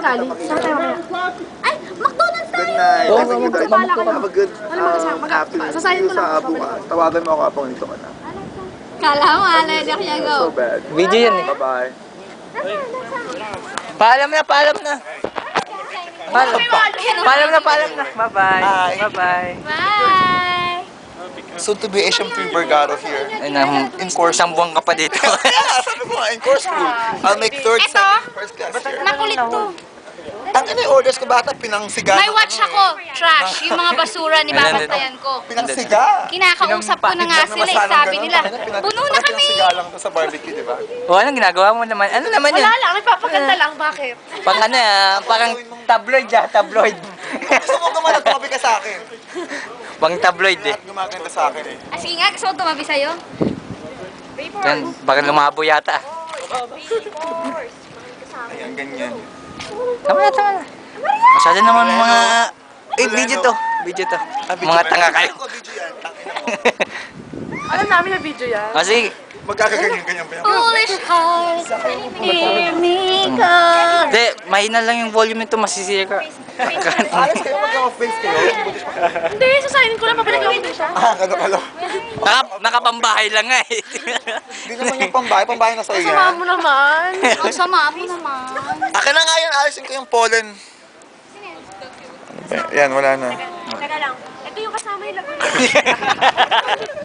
galing? Saan tayo mamaya? Ay, McDonald's Good tayo! night. Oo, Have a good bahala ka night. na. Have a good Ano magkasama? afternoon. Sasayin ko lang Sa ako, Abu. babalik. Tawagan mo ako kapag nito ka na. Kala mo, alala niya go. So bad. Video yan eh. Bye-bye. Paalam na, paalam na. Paalam na, paalam na. Bye-bye. Bye. Bye-bye. Bye! Soon to be Asian Free Vergaro here. Ay, in course, isang buwan ka pa dito. Yeah, sabi ko nga, in course school. I'll make third, Eto? second, first class here. Nakulit to. Ang yung orders ko bata, pinangsiga. May watch ako. Trash. Yung mga basura ni babantayan ko. Pinangsiga. Kinakausap ko na nga sila eh. Sabi nila, puno na kami. Pinangsiga lang to sa barbecue, di ba? O, anong ginagawa mo naman? Ano naman yun? Wala lang, nagpapaganda lang. Bakit? Pang ano parang tabloid tabloid. Gusto mo gumawa, tumabi ka sa akin. Pang tabloid eh. Lahat gumaganda sa akin eh. Ah, sige nga, gusto ko tumabi sa'yo. Yan, baka lumabo yata. Ayan, ganyan. Tama na, tama na. Masyado naman mga... video to. Video to. Mga tanga kayo. Video yan, tangina mo. Alam namin na video yan. Kasi, Magkakaganyan-ganyan ba yan? Foolish heart, hear me call. hindi, mahina lang yung volume nito, masisira ka. Alas kayo, magkaka-face kayo. Hindi, sasayin ko lang. Pabalik ako din siya. Kalo-kalo. Nakapambahay lang nga eh. Hindi naman yung pambahay na sa'yo Sama yan. mo naman. Ang sama mo naman. Akin na nga yan, alisin ko yung pollen. Yan, wala na. Teka lang. Ito yung kasama yung lagunan.